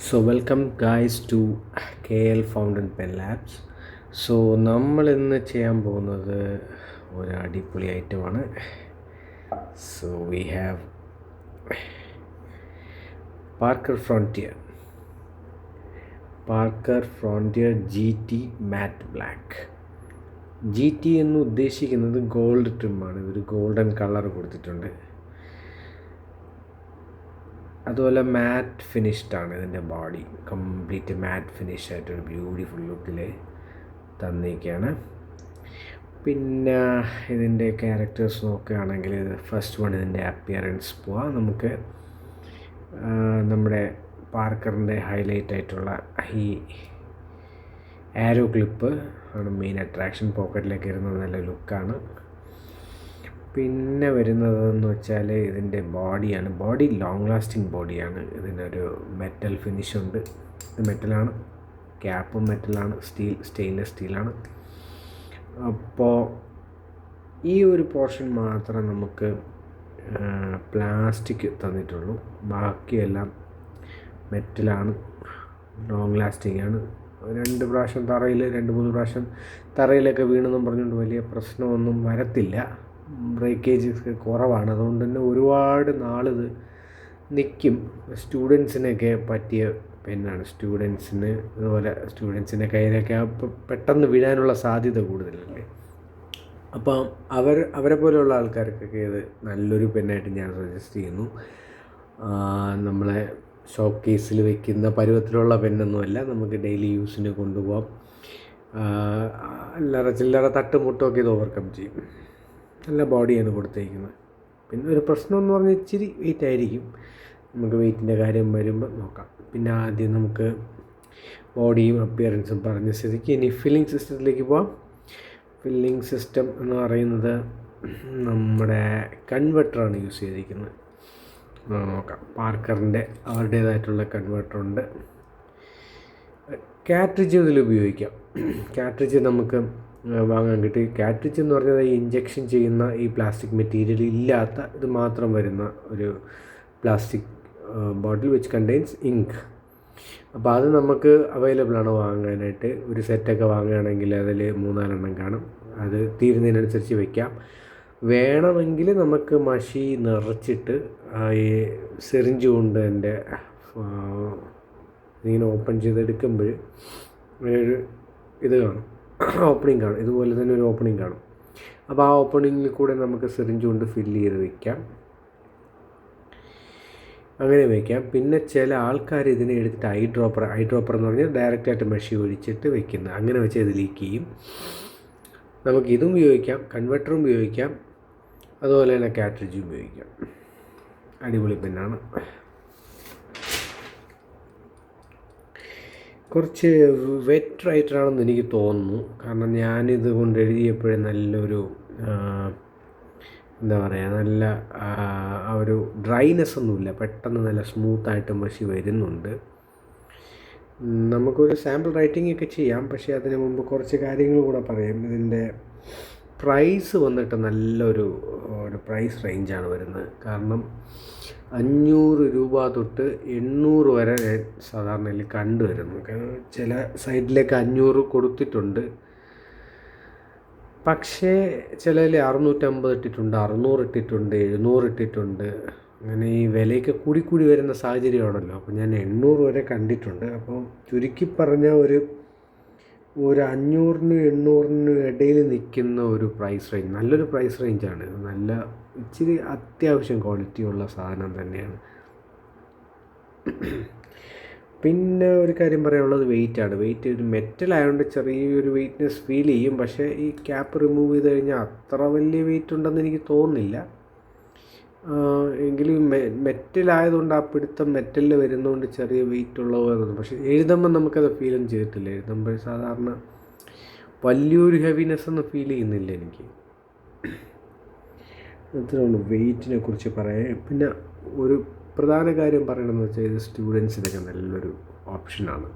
So welcome guys to KL Fountain Pen Labs. So നമ്മൾ ഇന്ന് ചെയ്യാൻ പോകുന്നത് ഒരു അടിപൊളി ഐറ്റമാണ്. So we have Parker Frontier GT matte black. GT എന്ന് ഉദ്ദേശിക്കുന്നത് ഗോൾഡ് ട്രിമ്മാണ്. ഇതൊരു ഗോൾഡൻ കളർ കൊടുത്തിട്ടുണ്ട്. അതുപോലെ മാറ്റ് ഫിനിഷ്ഡാണ് ഇതിൻ്റെ ബോഡി. കംപ്ലീറ്റ് മാറ്റ് ഫിനിഷ് ആയിട്ടൊരു ബ്യൂട്ടിഫുൾ ലുക്കിൽ തന്നിരിക്കുകയാണ്. പിന്നെ ഇതിൻ്റെ ക്യാരക്ടേഴ്സ് നോക്കുകയാണെങ്കിൽ ഫസ്റ്റ് വൺ ഇതിൻ്റെ അപ്പിയറൻസ് പോവാം. നമുക്ക് നമ്മുടെ പാർക്കറിൻ്റെ ഹൈലൈറ്റ് ആയിട്ടുള്ള ഈ ആരോ ക്ലിപ്പ് ആണ് മെയിൻ അട്രാക്ഷൻ. പോക്കറ്റിലേക്ക് ഇരുന്നത് നല്ല ലുക്കാണ്. പിന്നെ വരുന്നതെന്ന് വെച്ചാൽ ഇതിൻ്റെ ബോഡിയാണ്. ബോഡി ലോങ് ലാസ്റ്റിംഗ് ബോഡിയാണ്. ഇതിനൊരു മെറ്റൽ ഫിനിഷുണ്ട്. ഇത് മെറ്റലാണ്, ക്യാപ്പും മെറ്റലാണ്, സ്റ്റെയിൻലെസ് സ്റ്റീലാണ്. അപ്പോൾ ഈ ഒരു പോർഷൻ മാത്രം നമുക്ക് പ്ലാസ്റ്റിക് തന്നിട്ടുള്ളൂ. ബാക്കിയെല്ലാം മെറ്റലാണ്, ലോങ് ലാസ്റ്റിംഗ് ആണ്. 2-3 പ്രാവശ്യം തറയിലൊക്കെ വീണെന്നും പറഞ്ഞുകൊണ്ട് വലിയ പ്രശ്നമൊന്നും വരത്തില്ല. ബ്രേക്കേജ് കുറവാണ്. അതുകൊണ്ട് തന്നെ ഒരുപാട് നാളിത് നിൽക്കും. സ്റ്റുഡൻസിനൊക്കെ പറ്റിയ പെന്നാണ്. സ്റ്റുഡൻസിൻ്റെ കയ്യിലൊക്കെ പെട്ടെന്ന് വീഴാനുള്ള സാധ്യത കൂടുതലല്ലേ. അപ്പം അവരെ പോലെയുള്ള ആൾക്കാർക്കൊക്കെ ഇത് നല്ലൊരു പെന്നായിട്ട് ഞാൻ സജസ്റ്റ് ചെയ്യുന്നു. നമ്മളെ ഷോപ്പ് കേസിൽ വെക്കുന്ന പരുവത്തിലുള്ള പെന്നൊന്നുമല്ല. നമുക്ക് ഡെയിലി യൂസിന് കൊണ്ടുപോകാം. ചില്ലറ തട്ടുമുട്ടൊക്കെ ഇത് ഓവർകം ചെയ്യും. നല്ല ബോഡിയാണ് കൊടുത്തേക്കുന്നത്. പിന്നെ ഒരു പ്രശ്നമെന്ന് പറഞ്ഞാൽ ഇച്ചിരി വെയിറ്റ് ആയിരിക്കും. നമുക്ക് വെയിറ്റിൻ്റെ കാര്യം വരുമ്പോൾ നോക്കാം. പിന്നെ ആദ്യം നമുക്ക് ബോഡിയും അപ്പിയറൻസും പറഞ്ഞ സ്ഥിതിക്ക് ഇനി ഫില്ലിംഗ് സിസ്റ്റത്തിലേക്ക് പോവാം. ഫില്ലിംഗ് സിസ്റ്റം എന്ന് പറയുന്നത് നമ്മുടെ കൺവെർട്ടറാണ് യൂസ് ചെയ്തിരിക്കുന്നത്. നോക്കാം. പാർക്കറിൻ്റെ അവരുടേതായിട്ടുള്ള കൺവെർട്ടറുണ്ട്. കാട്രിഡ്ജ് ഇതിൽ ഉപയോഗിക്കാം. കാട്രിഡ്ജ് നമുക്ക് വാങ്ങാൻ കിട്ടി. കാട്രിഡ്ജ് എന്ന് പറഞ്ഞാൽ ഈ ഇഞ്ചക്ഷൻ ചെയ്യുന്ന ഈ പ്ലാസ്റ്റിക് മെറ്റീരിയൽ ഇല്ലാത്ത ഇത് മാത്രം വരുന്ന ഒരു plastic bottle which contains ink. അപ്പോൾ അത് നമുക്ക് അവൈലബിളാണ് വാങ്ങാനായിട്ട്. ഒരു സെറ്റൊക്കെ വാങ്ങുകയാണെങ്കിൽ അതിൽ 3-4 കാണും. അത് തീരുന്നതിനനുസരിച്ച് വയ്ക്കാം. വേണമെങ്കിൽ നമുക്ക് മഷി നിറച്ചിട്ട് ഈ സിറിഞ്ച് കൊണ്ട് എൻ്റെ ഇങ്ങനെ ഓപ്പൺ ചെയ്തെടുക്കുമ്പോൾ ഒരു ഇത് കാണും, ഓപ്പണിങ് കാണും. ഇതുപോലെ തന്നെ ഒരു ഓപ്പണിങ് കാണും. അപ്പോൾ ആ ഓപ്പണിങ്ങിൽ കൂടെ നമുക്ക് സിറിഞ്ച് കൊണ്ട് ഫില്ല് ചെയ്ത് വയ്ക്കാം. അങ്ങനെ വയ്ക്കാം. പിന്നെ ചില ആൾക്കാർ ഇതിനെ എടുത്തിട്ട് ഐ ഡ്രോപ്പർ എന്ന് പറഞ്ഞാൽ ഡയറക്റ്റായിട്ട് മഷി ഒഴിച്ചിട്ട് വയ്ക്കുന്നത്. അങ്ങനെ വെച്ച് ഇത് ലീക്ക് ചെയ്യും. നമുക്കിതും ഉപയോഗിക്കാം, കൺവെർട്ടറും ഉപയോഗിക്കാം, അതുപോലെ തന്നെ കാട്രിഡ്ജും ഉപയോഗിക്കാം. അടിപൊളി പെന്നാണ്. കുറച്ച് വെറ്റ് റൈറ്ററാണെന്ന് എനിക്ക് തോന്നുന്നു. കാരണം ഞാനിത് കൊണ്ട് എഴുതിയപ്പോഴേ നല്ലൊരു എന്താ പറയുക, നല്ല ആ ഒരു ഡ്രൈനെസ് ഒന്നുമില്ല. പെട്ടെന്ന് നല്ല സ്മൂത്തായിട്ട് മഷി വരുന്നുണ്ട്. നമുക്കൊരു സാമ്പിൾ റൈറ്റിംഗ് ഒക്കെ ചെയ്യാം. പക്ഷേ അതിന് മുമ്പ് കുറച്ച് കാര്യങ്ങൾ കൂടെ പറയാം. ഇതിൻ്റെ പ്രൈസ് വന്നിട്ട് നല്ലൊരു പ്രൈസ് റേഞ്ചാണ് വരുന്നത്. കാരണം 500 രൂപ തൊട്ട് 800 വരെ സാധാരണ കണ്ടുവരുന്നു. ചില സൈഡിലേക്ക് 500 കൊടുത്തിട്ടുണ്ട്. പക്ഷേ ചിലതിൽ 650 ഇട്ടിട്ടുണ്ട്, 600 ഇട്ടിട്ടുണ്ട്, 700 ഇട്ടിട്ടുണ്ട്. അങ്ങനെ ഈ വിലയൊക്കെ കൂടി വരുന്ന സാഹചര്യമാണല്ലോ. അപ്പോൾ ഞാൻ 800 വരെ കണ്ടിട്ടുണ്ട്. അപ്പോൾ ചുരുക്കി പറഞ്ഞ ഒരു 500-നും 800-നും ഇടയിൽ നിൽക്കുന്ന ഒരു പ്രൈസ് റേഞ്ച്, നല്ലൊരു പ്രൈസ് റേഞ്ചാണ്. നല്ല ഇച്ചിരി അത്യാവശ്യം ക്വാളിറ്റിയുള്ള സാധനം തന്നെയാണ്. പിന്നെ ഒരു കാര്യം പറയാനുള്ളത് വെയിറ്റാണ്. വെയിറ്റ് ഒരു മെറ്റൽ ആയതുകൊണ്ട് ചെറിയൊരു വെയിറ്റ്നെസ് ഫീൽ ചെയ്യും. പക്ഷേ ഈ ക്യാപ്പ് റിമൂവ് ചെയ്ത് കഴിഞ്ഞാൽ അത്ര വലിയ വെയിറ്റ് ഉണ്ടെന്ന് എനിക്ക് തോന്നുന്നില്ല. എങ്കിലും മെറ്റലായതുകൊണ്ട് ആ പിടുത്തം മെറ്റലിൽ വരുന്നതുകൊണ്ട് ചെറിയ വെയിറ്റ് ഉള്ളതെന്ന്. പക്ഷേ എഴുതുമ്പോൾ നമുക്കത് ഫീലൊന്നും ചെയ്തിട്ടില്ല. എഴുതുമ്പോൾ സാധാരണ വലിയൊരു ഹെവിനെസ് ഒന്നും ഫീൽ ചെയ്യുന്നില്ല എനിക്ക്. അത്രയുള്ളൂ വെയിറ്റിനെ കുറിച്ച് പറയാം. പിന്നെ ഒരു പ്രധാന കാര്യം പറയണമെന്ന് വെച്ചാൽ ഇത് സ്റ്റുഡൻസിനൊക്കെ നല്ലൊരു ഓപ്ഷനാണ്.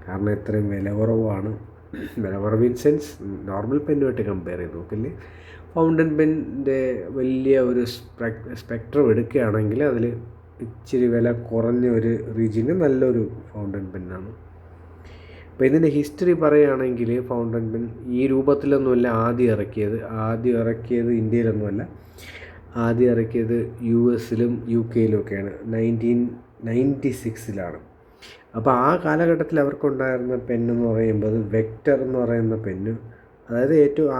കാരണം ഇത്രയും വില കുറവാണ്. വില കുറവ് ഇൻ സെൻസ് നോർമൽ പെന്നുമായിട്ട് കമ്പയർ ചെയ്ത് നോക്കില്ലേ. ഫൗണ്ടൻ പെന്നിൻ്റെ വലിയ ഒരു സ്പെക്ട്രം എടുക്കുകയാണെങ്കിൽ അതിൽ ഇച്ചിരി വില കുറഞ്ഞ ഒരു റീജിയന് നല്ലൊരു ഫൗണ്ടൻ പെന്നാണ്. അപ്പോൾ ഇതിൻ്റെ ഹിസ്റ്ററി പറയുകയാണെങ്കിൽ ഫൗണ്ടൻ പെൻ ഈ രൂപത്തിലൊന്നുമല്ല ആദ്യം ഇറക്കിയത് ഇന്ത്യയിലൊന്നുമല്ല. ആദ്യം ഇറക്കിയത് US UK ഒക്കെയാണ്. 1996 അപ്പോൾ ആ കാലഘട്ടത്തിൽ അവർക്കുണ്ടായിരുന്ന പെന്നെന്ന് പറയുമ്പോൾ വെക്ടർ എന്ന് പറയുന്ന പെന്ന്, അതായത് ഏറ്റവും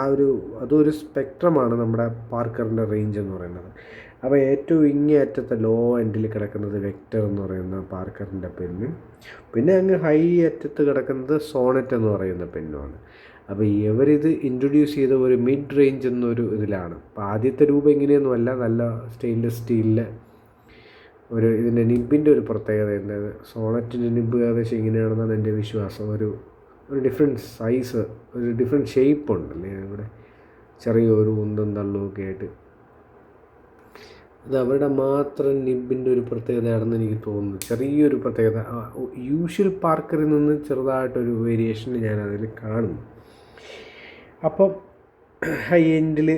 അതൊരു സ്പെക്ട്രമാണ് നമ്മുടെ പാർക്കറിൻ്റെ റേഞ്ച് എന്ന് പറയുന്നത്. അപ്പോൾ ഏറ്റവും ഇങ്ങേയറ്റത്തെ ലോ എൻഡിൽ കിടക്കുന്നത് വെക്ടർ എന്ന് പറയുന്ന പാർക്കറിൻ്റെ പെന്നും, പിന്നെ അങ്ങ് ഹൈ അറ്റത്ത് കിടക്കുന്നത് സോണറ്റ് എന്ന് പറയുന്ന പെന്നുമാണ്. അപ്പോൾ ഇവരിത് ഇൻട്രൊഡ്യൂസ് ചെയ്ത ഒരു മിഡ് റേഞ്ച് എന്നൊരു ഇതിലാണ്. അപ്പോൾ ആദ്യത്തെ രൂപം ഇങ്ങനെയൊന്നുമല്ല, നല്ല സ്റ്റെയിൻലെസ് സ്റ്റീലിലെ ഇതിൻ്റെ നിബിൻ്റെ ഒരു പ്രത്യേകത ഉണ്ട്. സോണറ്റിൻ്റെ നിബ് ഏകദേശം ഇങ്ങനെയാണെന്നാണ് എൻ്റെ വിശ്വാസം. ഒരു ഡിഫറെൻറ്റ് സൈസ്, ഒരു ഡിഫറെൻറ്റ് ഷേപ്പ് ഉണ്ടല്ലേ ഇവിടെ, ചെറിയൊരു ഉന്തും തള്ളും ഒക്കെ ആയിട്ട്. അത് അവരുടെ മാത്രം നിബിൻ്റെ ഒരു പ്രത്യേകതയാണെന്ന് എനിക്ക് തോന്നുന്നു. ചെറിയൊരു പ്രത്യേകത യൂഷ്വൽ പാർക്കറിൽ നിന്ന് ചെറുതായിട്ടൊരു വേരിയേഷൻ ഞാൻ അതിൽ കാണുന്നു. അപ്പം ഹൈ എൻഡിൽ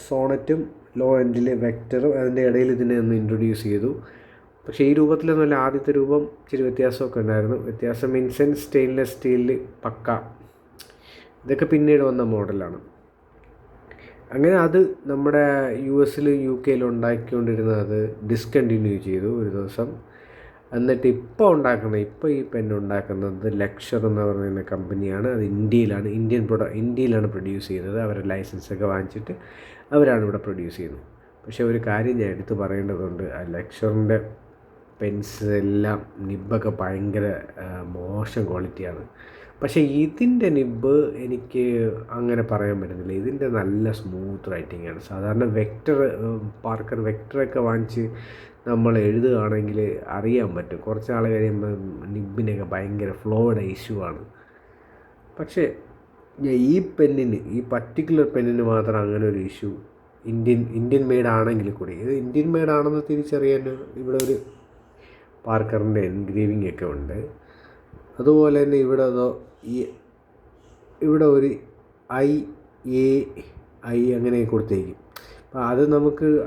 സോണറ്റും ലോ എൻഡിൽ വെക്ടറും, അതിൻ്റെ ഇടയിൽ ഇതിനെ ഒന്ന് ഇൻട്രൊഡ്യൂസ് ചെയ്തു. പക്ഷേ ഈ രൂപത്തിലൊന്നുമല്ല. ആദ്യത്തെ രൂപം ഇച്ചിരി വ്യത്യാസമൊക്കെ ഉണ്ടായിരുന്നു. വ്യത്യാസം മീൻസ് സ്റ്റെയിൻലെസ് സ്റ്റീലിൽ പക്ക, ഇതൊക്കെ പിന്നീട് വന്ന മോഡലാണ്. അങ്ങനെ അത് നമ്മുടെ US UK ഉണ്ടാക്കിക്കൊണ്ടിരുന്നത് അത് ഡിസ്കണ്ടിന്യൂ ചെയ്തു ഒരു ദിവസം. എന്നിട്ട് ഇപ്പോൾ ഈ പെൻ ഉണ്ടാക്കുന്നത് ലെക്ചർ എന്ന് പറയുന്ന കമ്പനിയാണ്. അത് ഇന്ത്യയിലാണ് പ്രൊഡ്യൂസ് ചെയ്യുന്നത്. അവരുടെ ലൈസൻസൊക്കെ വാങ്ങിച്ചിട്ട് അവരാണ് ഇവിടെ പ്രൊഡ്യൂസ് ചെയ്യുന്നത്. പക്ഷേ ഒരു കാര്യം ഞാൻ എടുത്ത് പറയേണ്ടതുണ്ട്. ആ ലെക്ചറിൻ്റെ പെൻസ് എല്ലാം നിബ്ബൊക്കെ ഭയങ്കര മോശം ക്വാളിറ്റിയാണ്. പക്ഷേ ഇതിൻ്റെ നിബ്ബ് എനിക്ക് അങ്ങനെ പറയാൻ പറ്റുന്നില്ല. ഇതിൻ്റെ നല്ല സ്മൂത്ത് റൈറ്റിംഗാണ്. സാധാരണ പാർക്കർ വെക്ടറൊക്കെ വാങ്ങിച്ച് നമ്മൾ എഴുതുകയാണെങ്കിൽ അറിയാൻ പറ്റും, കുറച്ച് നാൾ കഴിയുമ്പോൾ നിബിനൊക്കെ ഭയങ്കര ഫ്ലോയുടെ ഇഷ്യൂ ആണ്. പക്ഷേ ഈ പർട്ടിക്കുലർ പെന്നിന് മാത്രം അങ്ങനെ ഒരു ഇഷ്യൂ ഇന്ത്യൻ മെയ്ഡ് ആണെങ്കിൽ കൂടി, ഇത് ഇന്ത്യൻ മെയ്ഡ് ആണെന്ന് തിരിച്ചറിയാൻ ഇവിടെ ഒരു പാർക്കറിൻ്റെ എൻഗ്രേവിംഗ് ഒക്കെ ഉണ്ട്. അതുപോലെ തന്നെ ഇവിടെ ഒരു I അങ്ങനെ കൊടുത്തേക്കും. അപ്പോൾ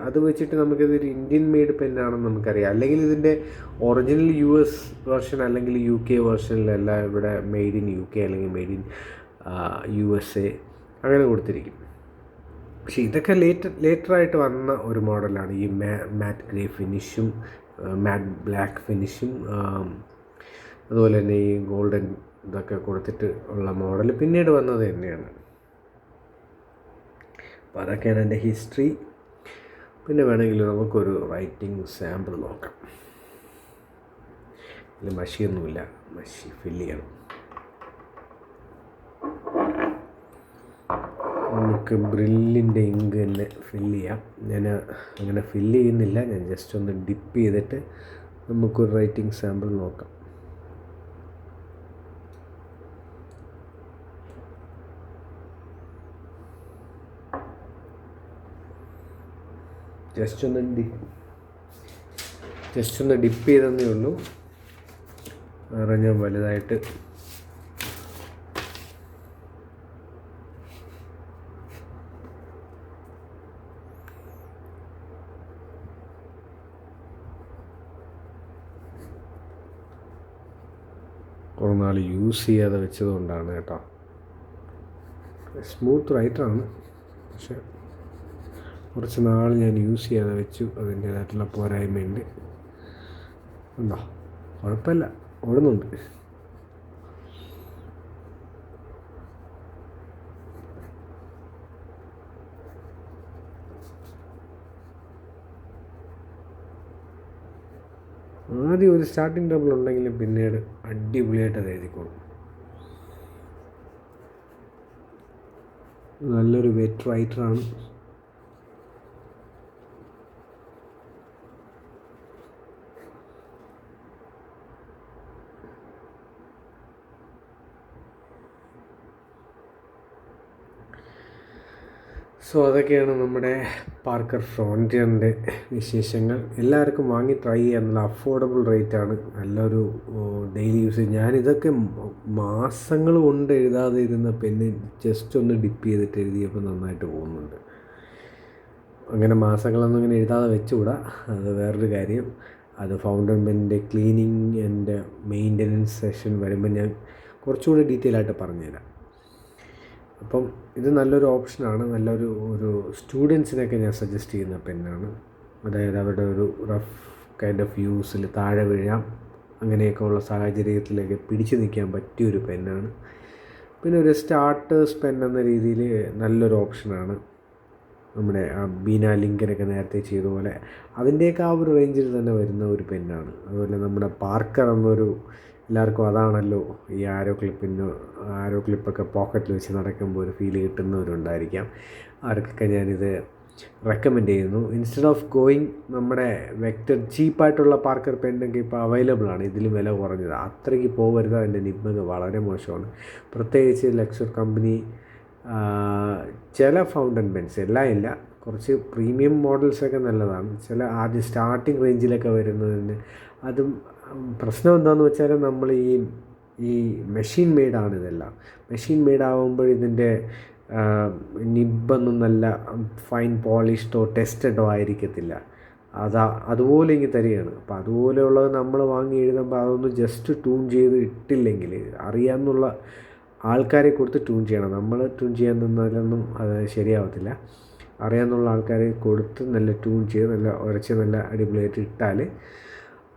അത് വെച്ചിട്ട് നമുക്കിതൊരു ഇന്ത്യൻ മെയ്ഡ് പെന്നാണെന്ന് നമുക്കറിയാം. അല്ലെങ്കിൽ ഇതിൻ്റെ ഒറിജിനൽ US വേർഷൻ അല്ലെങ്കിൽ UK വേർഷനിലല്ല ഇവിടെ മെയ്ഡ് ഇൻ UK അല്ലെങ്കിൽ മെയ്ഡ് ഇൻ USA അങ്ങനെ കൊടുത്തിരിക്കും. പക്ഷേ ഇതൊക്കെ ലേറ്ററായിട്ട് വന്ന ഒരു മോഡലാണ്. ഈ മാറ്റ് ഗ്രേ ഫിനിഷും മാറ്റ് ബ്ലാക്ക് ഫിനിഷും അതുപോലെ തന്നെ ഈ ഗോൾഡൻ ഇതൊക്കെ കൊടുത്തിട്ട് ഉള്ള മോഡൽ പിന്നീട് വന്നത് തന്നെയാണ്. അപ്പോൾ അതൊക്കെയാണ് എൻ്റെ ഹിസ്റ്ററി. പിന്നെ വേണമെങ്കിൽ നമുക്കൊരു റൈറ്റിംഗ് സാമ്പിൾ നോക്കാം. ഇതിൽ മഷിയൊന്നുമില്ല, മഷി ഫില്ല് ചെയ്യണം. നമുക്ക് ബ്രില്ലിൻ്റെ ഇങ്ക് തന്നെ ഫില്ല് ചെയ്യാം. ഞാൻ അങ്ങനെ ഫില്ല് ചെയ്യുന്നില്ല, ഞാൻ ജസ്റ്റ് ഒന്ന് ഡിപ്പ് ചെയ്തിട്ട് നമുക്കൊരു റൈറ്റിംഗ് സാമ്പിൾ നോക്കാം. ജസ്റ്റ് ഒന്ന് ഡിപ്പ് ചെയ്തതേ ഉള്ളൂ. വേറെ ഞാൻ വലുതായിട്ട് കുറേ നാൾ യൂസ് ചെയ്യാതെ വെച്ചതുകൊണ്ടാണ് കേട്ടോ. സ്മൂത്ത് റൈറ്ററാണ്, പക്ഷേ കുറച്ച് നാൾ ഞാൻ യൂസ് ചെയ്യാതെ വെച്ചു. അതിൻ്റേതായിട്ടുള്ള പോരായ്മയുണ്ട്. ഉണ്ടോ? കുഴപ്പമില്ല, ഓടുന്നുണ്ട്. ആദ്യം ഒരു സ്റ്റാർട്ടിങ് ട്രബിൾ ഉണ്ടെങ്കിലും പിന്നീട് അടിപൊളിയായിട്ട് അത് എഴുതിക്കോളും. നല്ലൊരു വെറ്റ് റൈറ്ററാണ്. സോ അതൊക്കെയാണ് നമ്മുടെ പാർക്കർ ഫ്രോണ്ടിയറിൻ്റെ വിശേഷങ്ങൾ. എല്ലാവർക്കും വാങ്ങി ട്രൈ ചെയ്യാൻ നല്ല അഫോർഡബിൾ റേറ്റാണ്, നല്ലൊരു ഡെയിലി യൂസ്. ഞാനിതൊക്കെ മാസങ്ങൾ കൊണ്ട് എഴുതാതെ ഇരുന്ന പെന്ന് ജസ്റ്റ് ഒന്ന് ഡിപ്പ് ചെയ്തിട്ട് എഴുതിയപ്പോൾ നന്നായിട്ട് പോകുന്നുണ്ട്. അങ്ങനെ മാസങ്ങളൊന്നും ഇങ്ങനെ എഴുതാതെ വെച്ചുകൂടാ, അത് വേറൊരു കാര്യം. അത് ഫൗണ്ടൻ പെന്നിൻ്റെ ക്ലീനിങ് ആൻഡ് മെയിൻ്റനൻസ് സെഷൻ വരുമ്പോൾ ഞാൻ കുറച്ചുകൂടി ഡീറ്റെയിൽ ആയിട്ട് പറഞ്ഞുതരാം. അപ്പം ഇത് നല്ലൊരു ഓപ്ഷനാണ്, ഒരു സ്റ്റുഡൻസിനൊക്കെ ഞാൻ സജസ്റ്റ് ചെയ്യുന്ന പെന്നാണ്. അതായത് അവരുടെ ഒരു റഫ് കൈൻഡ് ഓഫ് യൂസിൽ താഴെ വീഴാം അങ്ങനെയൊക്കെ ഉള്ള സാഹചര്യത്തിലേക്ക് പിടിച്ചു നിൽക്കാൻ പറ്റിയൊരു പെന്നാണ്. പിന്നെ ഒരു സ്റ്റാർട്ടേഴ്സ് പെൻ എന്ന രീതിയിൽ നല്ലൊരു ഓപ്ഷനാണ്. നമ്മുടെ ബീന ലിങ്കനൊക്കെ നേരത്തെ ചെയ്ത പോലെ അതിൻ്റെയൊക്കെ ആ ഒരു റേഞ്ചിൽ തന്നെ വരുന്ന ഒരു പെന്നാണ്. അതുപോലെ നമ്മുടെ പാർക്കർ എന്നൊരു, എല്ലാവർക്കും അതാണല്ലോ ഈ ആരോ ക്ലിപ്പൊക്കെ പോക്കറ്റിൽ വെച്ച് നടക്കുമ്പോൾ ഒരു ഫീൽ കിട്ടുന്നവരുണ്ടായിരിക്കാം. അവർക്കൊക്കെ ഞാനിത് റെക്കമെൻഡ് ചെയ്യുന്നു. ഇൻസ്റ്റെഡ് ഓഫ് ഗോയിങ് നമ്മുടെ വെക്റ്റർ ചീപ്പായിട്ടുള്ള പാർക്കർ പെന്നൊക്കെ ഇപ്പോൾ അവൈലബിൾ ആണ്, ഇതിലും വില കുറഞ്ഞത്. അത്രയ്ക്ക് പോകരുത്, അതിൻ്റെ നിബ്ബൊക്കെ വളരെ മോശമാണ്. പ്രത്യേകിച്ച് ലെക്ചർ കമ്പനി ചില ഫൗണ്ടൻ പെൻസ്, എല്ലാം ഇല്ല, കുറച്ച് പ്രീമിയം മോഡൽസൊക്കെ നല്ലതാണ്. ചില ആദ്യം സ്റ്റാർട്ടിങ് റേഞ്ചിലൊക്കെ വരുന്നതിന് അതും പ്രശ്നം എന്താണെന്ന് വെച്ചാൽ നമ്മൾ ഈ മെഷീൻ മെയ്ഡാണ് ഇതെല്ലാം. മെഷീൻ മെയ്ഡാകുമ്പോൾ ഇതിൻ്റെ നിബ്ബൊന്നും നല്ല ഫൈൻ പോളിഷ്ഡോ ടെസ്റ്റഡോ ആയിരിക്കത്തില്ല. അതുപോലെ ഇങ്ങ് തരികയാണ്. അപ്പോൾ അതുപോലെയുള്ളത് നമ്മൾ വാങ്ങി എഴുതുമ്പോൾ അതൊന്ന് ജസ്റ്റ് ട്യൂൺ ചെയ്ത് ഇട്ടില്ലെങ്കിൽ, അറിയാമെന്നുള്ള ആൾക്കാരെ കൊടുത്ത് ട്യൂൺ ചെയ്യണം. നമ്മൾ ട്യൂൺ ചെയ്യാൻ നിന്നാലൊന്നും അത് ശരിയാവത്തില്ല. അറിയാമെന്നുള്ള ആൾക്കാരെ കൊടുത്ത് നല്ല ട്യൂൺ ചെയ്ത് നല്ല ഉരച്ച് നല്ല അടിപൊളിയായിട്ട് ഇട്ടാൽ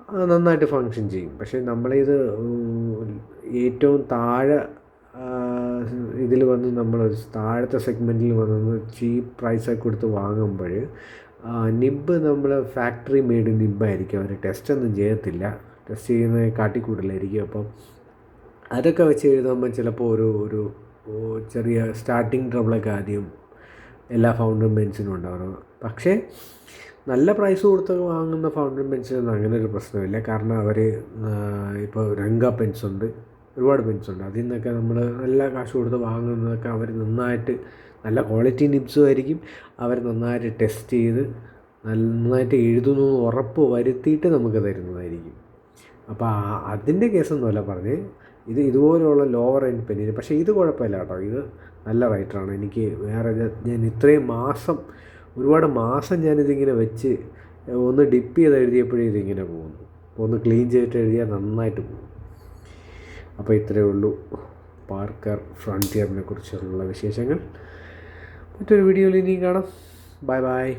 അത് നന്നായിട്ട് ഫങ്ഷൻ ചെയ്യും. പക്ഷേ നമ്മളിത് ഏറ്റവും താഴെ ഇതിൽ വന്ന് നമ്മൾ താഴത്തെ സെഗ്മെൻറ്റിൽ വന്ന് ചീപ്പ് പ്രൈസൊക്കെ കൊടുത്ത് വാങ്ങുമ്പോൾ നിബ്ബ് നമ്മൾ ഫാക്ടറി മെയ്ഡ് നിബ്ബായിരിക്കും. അവർ ടെസ്റ്റൊന്നും ചെയ്യത്തില്ല, ടെസ്റ്റ് ചെയ്യുന്നത് കാട്ടിക്കൂടലായിരിക്കും. അപ്പം അതൊക്കെ വെച്ച് എഴുതുമ്പോൾ ചിലപ്പോൾ ഒരു ചെറിയ സ്റ്റാർട്ടിങ് ട്രബിളൊക്കെ ആദ്യം എല്ലാ ഫൗണ്ടൻ പെൻസിനും ഉണ്ടാവണം. പക്ഷേ നല്ല പ്രൈസ് കൊടുത്ത് വാങ്ങുന്ന ഫൗണ്ടൻ പെൻസിനൊന്നും അങ്ങനെ ഒരു പ്രശ്നമില്ല. കാരണം അവർ ഇപ്പോൾ രംഗ പെൻസുണ്ട്, ഒരുപാട് പെൻസുണ്ട്. അതിൽ നിന്നൊക്കെ നമ്മൾ നല്ല കാശ് കൊടുത്ത് വാങ്ങുന്നതൊക്കെ അവർ നന്നായിട്ട് നല്ല ക്വാളിറ്റി നിബ്സും ആയിരിക്കും. അവർ നന്നായിട്ട് ടെസ്റ്റ് ചെയ്ത് നന്നായിട്ട് എഴുതുന്നു ഉറപ്പ് വരുത്തിയിട്ട് നമുക്ക് തരുന്നതായിരിക്കും. അപ്പോൾ അതിൻ്റെ കേസൊന്നുമല്ല പറഞ്ഞ്, ഇതുപോലെയുള്ള ലോവർ എൻഡ് പെന്നിന്. പക്ഷേ ഇത് കുഴപ്പമില്ല കേട്ടോ, ഇത് നല്ല റൈറ്ററാണ്. എനിക്ക് ഞാൻ ഇത്രയും ഒരുപാട് മാസം ഞാനിതിങ്ങനെ വെച്ച് ഒന്ന് ഡിപ്പ് ചെയ്ത് എഴുതിയപ്പോഴേ ഇതിങ്ങനെ പോകുന്നു. ഒന്ന് ക്ലീൻ ചെയ്തിട്ട് എഴുതിയാൽ നന്നായിട്ട് പോകും. അപ്പോൾ ഇത്രയേ ഉള്ളൂ പാർക്കർ ഫ്രണ്ടിയറിനെ കുറിച്ചുള്ള വിശേഷങ്ങൾ. മറ്റൊരു വീഡിയോയിൽ ഇനിയും കാണാം. Bye bye.